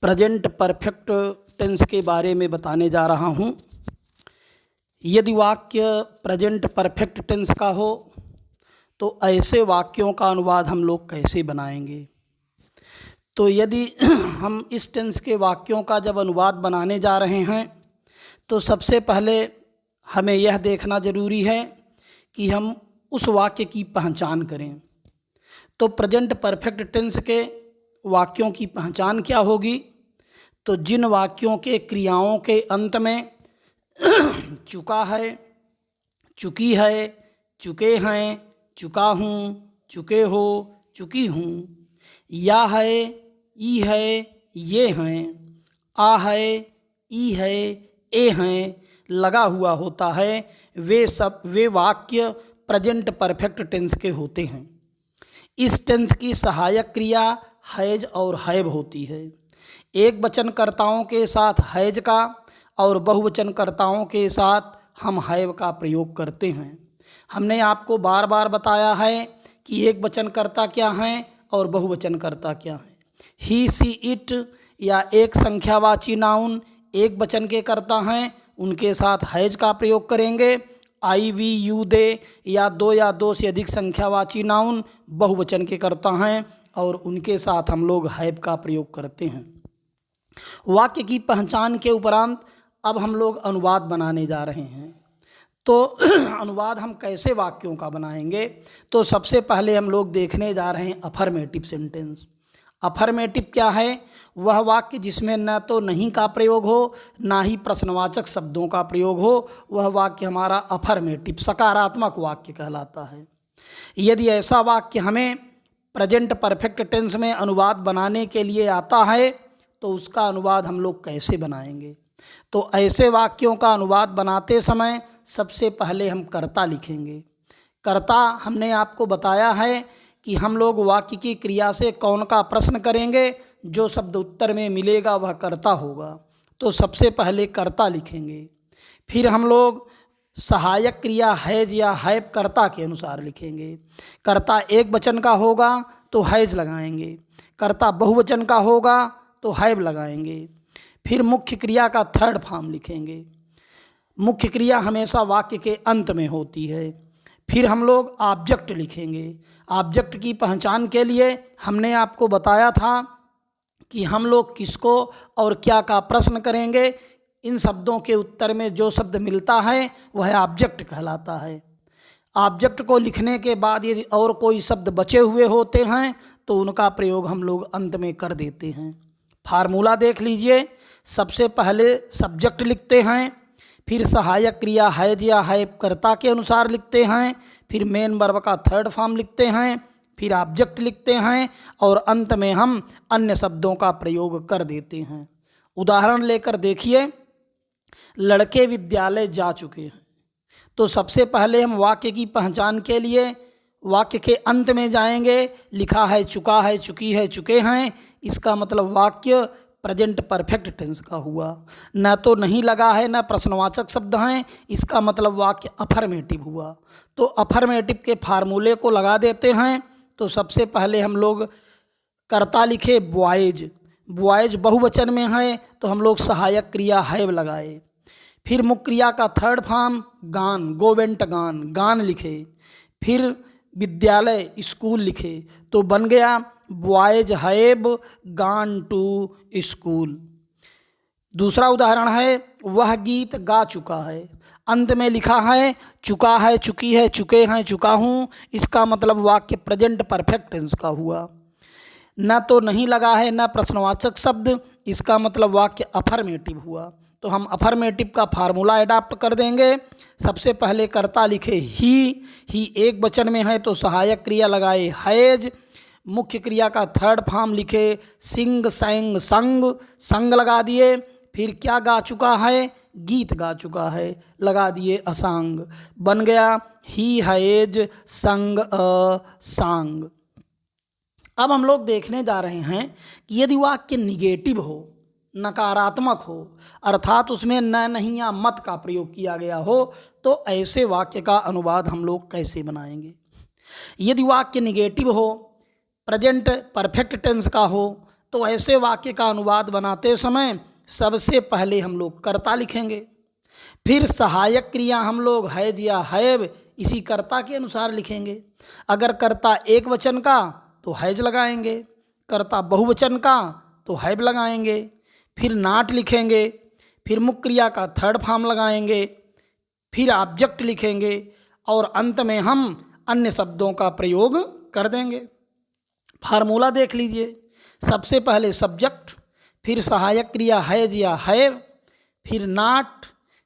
Present perfect tense के बारे में बताने जा रहा हूँ। यदि वाक्य प्रेजेंट परफेक्ट टेंस का हो तो ऐसे वाक्यों का अनुवाद हम लोग कैसे बनाएंगे। तो यदि हम इस टेंस के वाक्यों का जब अनुवाद बनाने जा रहे हैं तो सबसे पहले हमें यह देखना ज़रूरी है कि हम उस वाक्य की पहचान करें। तो प्रेजेंट परफेक्ट टेंस के वाक्यों की पहचान क्या होगी? तो जिन वाक्यों के क्रियाओं के अंत में चुका है, चुकी है, चुके हैं, चुका हूँ, चुके हो, चुकी हूँ, या है, ई है, ये हैं, आ है, ई है, ए हैं लगा हुआ होता है, वे वाक्य प्रेजेंट परफेक्ट टेंस के होते हैं। इस टेंस की सहायक क्रिया हैज और हैव होती है। एक वचनकर्ताओं के साथ हैज का और बहुवचनकर्ताओं के साथ हम हैव का प्रयोग करते हैं। हमने आपको बार बार बताया है कि एक वचनकर्ता क्या हैं और बहुवचनकर्ता क्या हैं। ही, सी, इट या एक संख्यावाची नाउन एक वचन के कर्ता हैं, उनके साथ हैज का प्रयोग करेंगे। आई, वी, यू, दे या दो से अधिक संख्यावाची नाउन बहुवचन के कर्ता हैं और उनके साथ हम लोग हैव का प्रयोग करते हैं। वाक्य की पहचान के उपरांत अब हम लोग अनुवाद बनाने जा रहे हैं। तो अनुवाद हम कैसे वाक्यों का बनाएंगे? तो सबसे पहले हम लोग देखने जा रहे हैं अफर्मेटिव सेंटेंस। अफर्मेटिव क्या है? वह वाक्य जिसमें न तो नहीं का प्रयोग हो ना ही प्रश्नवाचक शब्दों का प्रयोग हो, वह वाक्य हमारा अफर्मेटिव सकारात्मक वाक्य कहलाता है। यदि ऐसा वाक्य हमें प्रेजेंट परफेक्ट टेंस में अनुवाद बनाने के लिए आता है तो उसका अनुवाद हम लोग कैसे बनाएंगे? तो ऐसे वाक्यों का अनुवाद बनाते समय सबसे पहले हम कर्ता लिखेंगे। कर्ता हमने आपको बताया है कि हम लोग वाक्य की क्रिया से कौन का प्रश्न करेंगे, जो शब्द उत्तर में मिलेगा वह कर्ता होगा। तो सबसे पहले कर्ता लिखेंगे। फिर हम लोग सहायक क्रिया हैज या हैव कर्ता के अनुसार लिखेंगे। कर्ता एक वचन का होगा तो हैज लगाएंगे, कर्ता बहुवचन का होगा तो हैव लगाएंगे। फिर मुख्य क्रिया का थर्ड फॉर्म लिखेंगे। मुख्य क्रिया हमेशा वाक्य के अंत में होती है। फिर हम लोग ऑब्जेक्ट लिखेंगे। ऑब्जेक्ट की पहचान के लिए हमने आपको बताया था कि हम लोग किसको और क्या का प्रश्न करेंगे। इन शब्दों के उत्तर में जो शब्द मिलता है वह ऑब्जेक्ट कहलाता है। ऑब्जेक्ट को लिखने के बाद यदि और कोई शब्द बचे हुए होते हैं तो उनका प्रयोग हम लोग अंत में कर देते हैं। फार्मूला देख लीजिए। सबसे पहले सब्जेक्ट लिखते हैं, फिर सहायक क्रिया हैज या हैव कर्ता के अनुसार लिखते हैं, फिर मेन वर्ब का थर्ड फॉर्म लिखते हैं, फिर ऑब्जेक्ट लिखते हैं और अंत में हम अन्य शब्दों का प्रयोग कर देते हैं। उदाहरण लेकर देखिए, लड़के विद्यालय जा चुके हैं। तो सबसे पहले हम वाक्य की पहचान के लिए वाक्य के अंत में जाएंगे। लिखा है चुका है, चुकी है, चुके हैं, इसका मतलब वाक्य प्रेजेंट परफेक्ट टेंस का हुआ। न तो नहीं लगा है न प्रश्नवाचक शब्द हैं, इसका मतलब वाक्य अफर्मेटिव हुआ। तो अफर्मेटिव के फार्मूले को लगा देते हैं। तो सबसे पहले हम लोग कर्ता लिखे बॉयज। बॉयज बहुवचन में है तो हम लोग सहायक क्रिया हैव लगाए। फिर मुख्य क्रिया का थर्ड फॉर्म गान, गो वेंट गान, गान लिखे। फिर विद्यालय स्कूल लिखे। तो बन गया boys have gone to school. दूसरा उदाहरण है वह गीत गा चुका है। अंत में लिखा है चुका है, चुकी है, चुके हैं, चुका हूँ, इसका मतलब वाक्य प्रेजेंट परफेक्ट टेंस का हुआ। न तो नहीं लगा है न प्रश्नवाचक शब्द, इसका मतलब वाक्य अफर्मेटिव हुआ। तो हम अफर्मेटिव का फार्मूला अडॉप्ट कर देंगे। सबसे पहले कर्ता लिखे ही एक वचन में है तो सहायक क्रिया लगाए हैज। मुख्य क्रिया का थर्ड फॉर्म लिखे सिंग, सैंग, संग, संग लगा दिए। फिर क्या गा चुका है? गीत गा चुका है, लगा दिए असंग। बन गया ही हैज संग अ सांग। अब हम लोग देखने जा रहे हैं कि यदि वाक्य निगेटिव हो, नकारात्मक हो, अर्थात उसमें न, नहीं या मत का प्रयोग किया गया हो, तो ऐसे वाक्य का अनुवाद हम लोग कैसे बनाएंगे। यदि वाक्य निगेटिव हो, प्रेजेंट परफेक्ट टेंस का हो, तो ऐसे वाक्य का अनुवाद बनाते समय सबसे पहले हम लोग कर्ता लिखेंगे, फिर सहायक क्रिया हम लोग हैज या हैव इसी कर्ता के अनुसार लिखेंगे। अगर कर्ता एक वचन का तो हैज लगाएंगे, कर्ता बहुवचन का तो हैव लगाएंगे, फिर नाट लिखेंगे, फिर मुख्य क्रिया का थर्ड फॉर्म लगाएंगे, फिर ऑब्जेक्ट लिखेंगे और अंत में हम अन्य शब्दों का प्रयोग कर देंगे। फार्मूला देख लीजिए। सबसे पहले सब्जेक्ट, फिर सहायक क्रिया हैज या हैव, फिर नाट,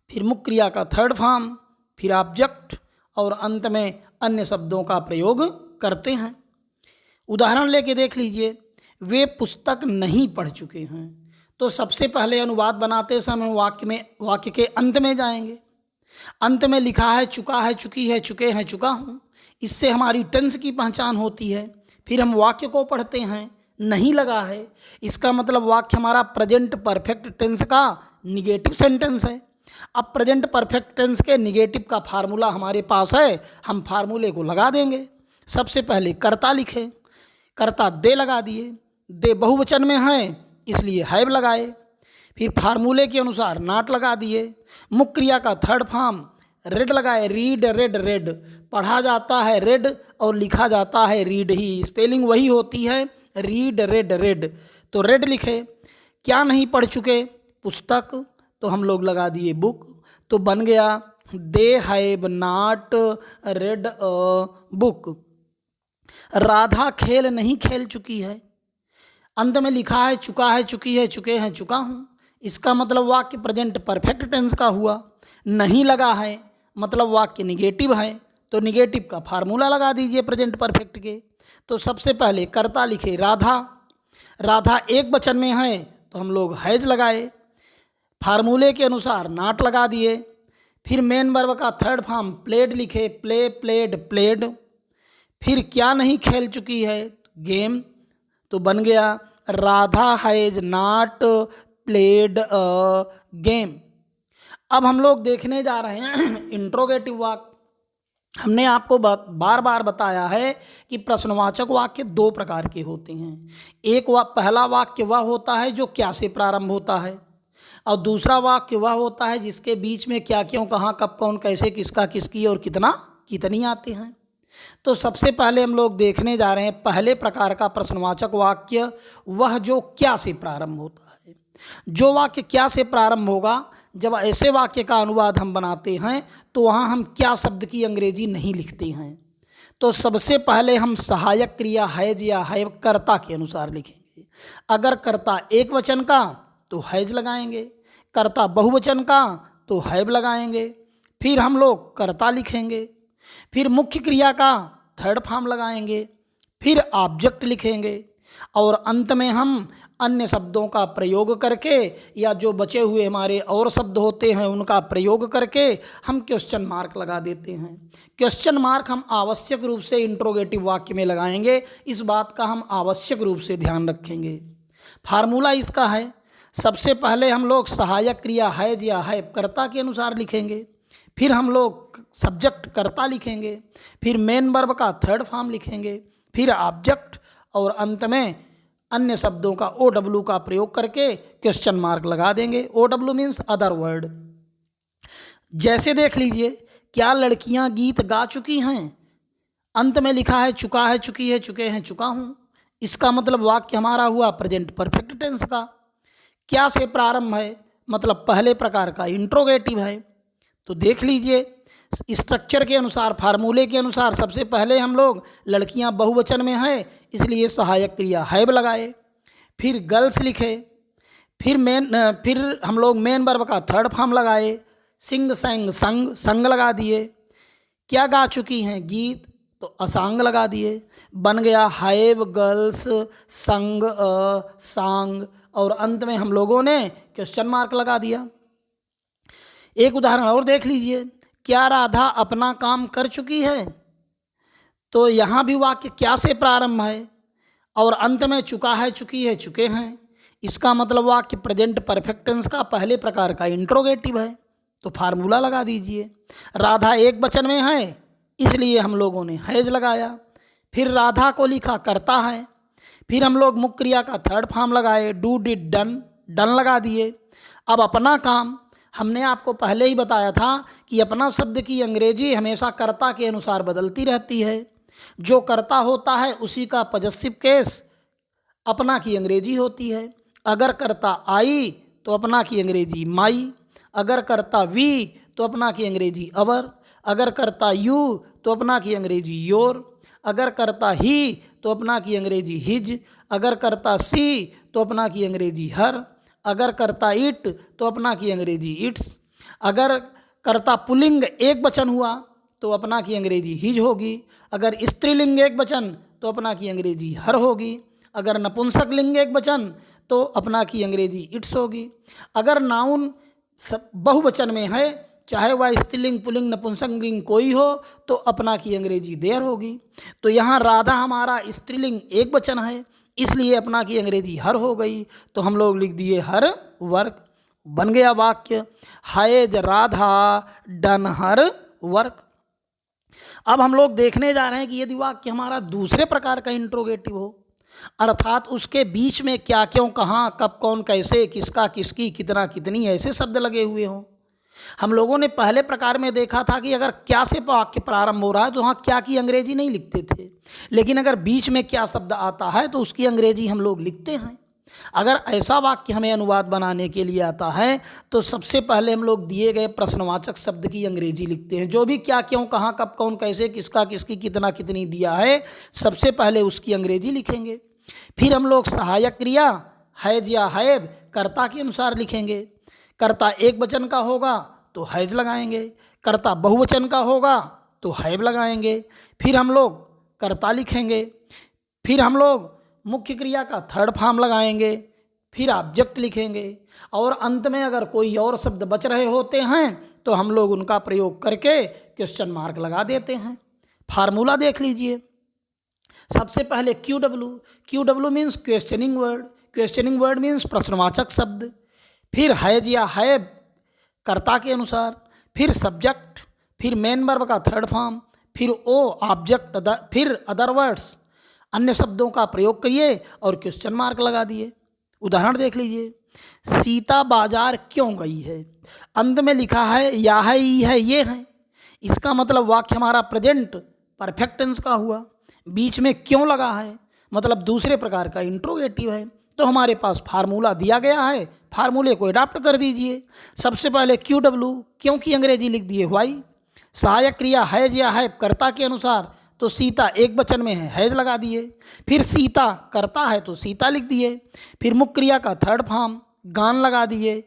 फिर मुख्य क्रिया का थर्ड फॉर्म, फिर ऑब्जेक्ट और अंत में अन्य शब्दों का प्रयोग करते हैं। उदाहरण लेके देख लीजिए। वे पुस्तक नहीं पढ़ चुके हैं, तो सबसे पहले अनुवाद बनाते समय वाक्य के अंत में जाएंगे। अंत में लिखा है चुका है, चुकी है, चुके हैं, चुका हूँ, इससे हमारी टेंस की पहचान होती है। फिर हम वाक्य को पढ़ते हैं, नहीं लगा है, इसका मतलब वाक्य हमारा प्रेजेंट परफेक्ट टेंस का निगेटिव सेंटेंस है। अब प्रेजेंट परफेक्ट टेंस के निगेटिव का फार्मूला हमारे पास है, हम फार्मूले को लगा देंगे। सबसे पहले कर्ता लिखे, कर्ता दे लगा दिए, दे बहुवचन में है इसलिए हैव लगाए, फिर फार्मूले के अनुसार नाट लगा दिए, मुख्य क्रिया का थर्ड फॉर्म रेड लगाए, रीड रेड रेड, पढ़ा जाता है रेड और लिखा जाता है रीड ही, स्पेलिंग वही होती है रीड रेड रेड, तो रेड लिखे। क्या नहीं पढ़ चुके, पुस्तक, तो हम लोग लगा दिए बुक, तो बन गया they have not red a book. Radha खेल नहीं खेल चुकी है, अंत में लिखा है चुका है, चुकी है, चुके हैं, चुका हूँ, इसका मतलब वाक्य प्रेजेंट परफेक्ट टेंस का हुआ। नहीं लगा है मतलब वाक्य निगेटिव है, तो निगेटिव का फार्मूला लगा दीजिए प्रेजेंट परफेक्ट के। तो सबसे पहले कर्ता लिखे राधा, राधा एक वचन में है तो हम लोग हैज लगाए, फार्मूले के अनुसार नाट लगा दिए, फिर मेन वर्ब का थर्ड फॉर्म प्लेड लिखे, प्ले प्लेड प्लेड, फिर क्या नहीं खेल चुकी है गेम, तो बन गया Radha has not played a game. अब हम लोग देखने जा रहे हैं इंट्रोगेटिव वाक्य। हमने आपको बार बार बताया है कि प्रश्नवाचक वाक्य दो प्रकार के होते हैं। एक पहला वाक्य वह होता है जो क्या से प्रारंभ होता है, और दूसरा वाक्य वह होता है जिसके बीच में क्या क्यों कहाँ कब कौन कैसे किसका किसकी और कितना कितनी आते हैं। तो सबसे पहले हम लोग देखने जा रहे हैं पहले प्रकार का प्रश्नवाचक वाक्य, वह जो क्या से प्रारंभ होता है। जो वाक्य क्या से प्रारंभ होगा, जब ऐसे वाक्य का अनुवाद हम बनाते हैं तो वहाँ हम क्या शब्द की अंग्रेजी नहीं लिखते हैं। तो सबसे पहले हम सहायक क्रिया हैज या हैव कर्ता के अनुसार लिखेंगे। अगर कर्ता एक वचन का तो हैज लगाएंगे, कर्ता बहुवचन का तो हैव लगाएंगे, फिर हम लोग कर्ता लिखेंगे, फिर मुख्य क्रिया का थर्ड फॉर्म लगाएंगे, फिर ऑब्जेक्ट लिखेंगे और अंत में हम अन्य शब्दों का प्रयोग करके या जो बचे हुए हमारे और शब्द होते हैं उनका प्रयोग करके हम क्वेश्चन मार्क लगा देते हैं। क्वेश्चन मार्क हम आवश्यक रूप से इंट्रोगेटिव वाक्य में लगाएंगे, इस बात का हम आवश्यक रूप से ध्यान रखेंगे। फार्मूला इसका है, सबसे पहले हम लोग सहायक क्रिया हैज या हैव कर्ता के अनुसार लिखेंगे, फिर हम लोग सब्जेक्ट कर्ता लिखेंगे, फिर मेन वर्ब का थर्ड फॉर्म लिखेंगे, फिर ऑब्जेक्ट और अंत में अन्य शब्दों का OW का प्रयोग करके क्वेश्चन मार्क लगा देंगे। OW means other word. जैसे देख लीजिए, क्या लड़कियां गीत गा चुकी हैं, अंत में लिखा है चुका है, चुकी है, चुके हैं, चुका हूँ, इसका मतलब वाक्य हमारा हुआ प्रेजेंट परफेक्ट टेंस का। क्या से प्रारंभ है मतलब पहले प्रकार का इंट्रोगेटिव है। तो देख लीजिए स्ट्रक्चर के अनुसार, फार्मूले के अनुसार सबसे पहले हम लोग लड़कियां बहुवचन में है इसलिए सहायक क्रिया हैव लगाए, फिर गर्ल्स लिखे, फिर हम लोग मेन वर्ब का थर्ड फॉर्म लगाए, सिंग संग संग संग लगा दिए, क्या गा चुकी हैं गीत तो असांग लगा दिए, बन गया हैव गर्ल्स संग अ सांग और अंत में हम लोगों ने क्वेश्चन मार्क लगा दिया। एक उदाहरण और देख लीजिए, क्या राधा अपना काम कर चुकी है, तो यहाँ भी वाक्य क्या से प्रारंभ है और अंत में चुका है, चुकी है, चुके हैं, इसका मतलब वाक्य प्रेजेंट परफेक्ट टेंस का पहले प्रकार का इंट्रोगेटिव है। तो फार्मूला लगा दीजिए, राधा एक वचन में है इसलिए हम लोगों ने हैज लगाया, फिर राधा को लिखा करता है, फिर हम लोग मुख्य क्रिया का थर्ड फॉर्म लगाए, डू डिड डन, डन लगा दिए। अब अपना काम, हमने आपको पहले ही बताया था कि अपना शब्द की अंग्रेजी हमेशा कर्ता के अनुसार बदलती रहती है। जो कर्ता होता है उसी का पॉजेसिव केस अपना की अंग्रेजी होती है। अगर कर्ता आई तो अपना की अंग्रेजी माई, अगर कर्ता वी तो अपना की अंग्रेजी अवर, अगर कर्ता यू तो अपना की अंग्रेजी योर, अगर करता ही तो अपना की अंग्रेजी हिज, अगर करता सी तो अपना की अंग्रेजी हर, अगर करता इट तो अपना की अंग्रेजी इट्स, अगर करता पुल्लिंग एक वचन हुआ तो अपना की अंग्रेजी हिज होगी, अगर स्त्रीलिंग एक वचन तो अपना की अंग्रेजी हर होगी, अगर नपुंसक लिंग एक वचन तो अपना की अंग्रेजी इट्स होगी, अगर नाउन बहुवचन में है चाहे वह स्त्रीलिंग पुल्लिंग नपुंसक लिंग कोई हो तो अपना की अंग्रेजी देयर होगी। तो यहाँ राधा हमारा स्त्रीलिंग एक वचन है इसलिए अपना की अंग्रेजी हर हो गई, तो हम लोग लिख दिए हर वर्क। बन गया वाक्य, has Radha done her work. अब हम लोग देखने जा रहे हैं कि यदि वाक्य हमारा दूसरे प्रकार का इंट्रोगेटिव हो, अर्थात उसके बीच में क्या क्यों कहाँ कब कौन कैसे किसका किसकी कितना कितनी ऐसे शब्द लगे हुए हों। हम लोगों ने पहले प्रकार में देखा था कि अगर क्या से वाक्य प्रारंभ हो रहा है तो वहाँ क्या की अंग्रेजी नहीं लिखते थे, लेकिन अगर बीच में क्या शब्द आता है तो उसकी अंग्रेजी हम लोग लिखते हैं। अगर ऐसा वाक्य हमें अनुवाद बनाने के लिए आता है तो सबसे पहले हम लोग दिए गए प्रश्नवाचक शब्द की अंग्रेजी लिखते हैं। जो भी क्या क्यों कहाँ कब कौन कैसे किसका किसकी कितना कितनी दिया है सबसे पहले उसकी अंग्रेजी लिखेंगे। फिर हम लोग सहायक क्रिया हैज या हैव कर्ता के अनुसार लिखेंगे। कर्ता एक वचन का होगा तो हैज लगाएंगे, कर्ता बहुवचन का होगा तो हैव लगाएंगे। फिर हम लोग कर्ता लिखेंगे, फिर हम लोग मुख्य क्रिया का थर्ड फॉर्म लगाएंगे, फिर ऑब्जेक्ट लिखेंगे और अंत में अगर कोई और शब्द बच रहे होते हैं तो हम लोग उनका प्रयोग करके क्वेश्चन मार्क लगा देते हैं। फार्मूला देख लीजिए। सबसे पहले Q W means questioning word, questioning word means प्रश्नवाचक शब्द, फिर हैज या हैव कर्ता के अनुसार, फिर सब्जेक्ट, फिर मेन वर्ब का थर्ड फॉर्म, फिर ओ ऑब्जेक्ट, फिर अदर वर्ड्स अन्य शब्दों का प्रयोग करिए और क्वेश्चन मार्क लगा दिए। उदाहरण देख लीजिए। सीता बाजार क्यों गई है, अंत में लिखा है या है ई है ये है, इसका मतलब वाक्य हमारा प्रेजेंट परफेक्ट टेंस का हुआ। बीच में क्यों लगा है मतलब दूसरे प्रकार का इंट्रोगेटिव है। तो हमारे पास फार्मूला दिया गया है, फार्मूले को अडॉप्ट कर दीजिए। सबसे पहले क्यू क्यों की अंग्रेजी लिख दिए व्हाई, सहायक क्रिया हैज या हैव कर्ता के अनुसार तो सीता एक वचन में है हैज लगा दिए, फिर सीता करता है तो सीता लिख दिए, फिर मुख्य क्रिया का थर्ड फॉर्म गान लगा दिए,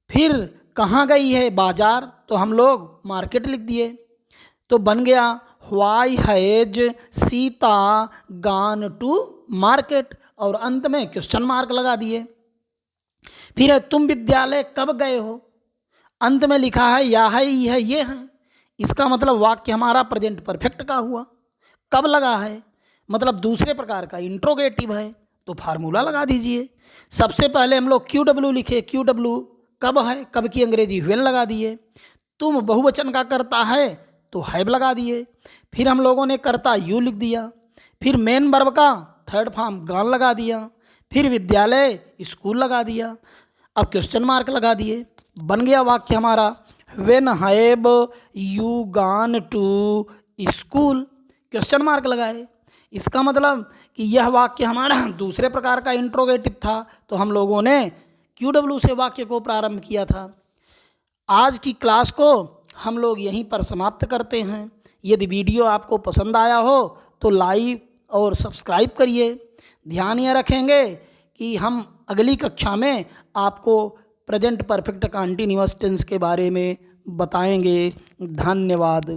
फिर कहाँ गई है बाजार तो हम लोग मार्केट लिख दिए। तो बन गया व्हाई हैज सीता गान टू मार्केट और अंत में क्वेश्चन मार्क लगा दिए। फिर है तुम विद्यालय कब गए हो, अंत में लिखा है या है ई है ये है, इसका मतलब वाक्य हमारा प्रेजेंट परफेक्ट का हुआ। कब लगा है मतलब दूसरे प्रकार का इंट्रोगेटिव है तो फार्मूला लगा दीजिए। सबसे पहले हम लोग क्यू लिखे, क्यू कब है कब की अंग्रेजी व्हेन लगा दिए, तुम बहुवचन का करता है तो हैव लगा दिए, फिर हम लोगों ने करता यू लिख दिया, फिर मेन वर्ब का थर्ड फॉर्म गान लगा दिया, फिर विद्यालय स्कूल लगा दिया, अब क्वेश्चन मार्क लगा दिए। बन गया वाक्य हमारा व्हेन हैव यू गान टू स्कूल, क्वेश्चन मार्क लगाए। इसका मतलब कि यह वाक्य हमारा दूसरे प्रकार का इंट्रोगेटिव था तो हम लोगों ने क्यू से वाक्य को प्रारंभ किया था। आज की क्लास को हम लोग यहीं पर समाप्त करते हैं। यदि वीडियो आपको पसंद आया हो तो लाइक और सब्सक्राइब करिए। ध्यान यह रखेंगे कि हम अगली कक्षा में आपको प्रेजेंट परफेक्ट कंटीन्यूअस टेंस के बारे में बताएंगे। धन्यवाद।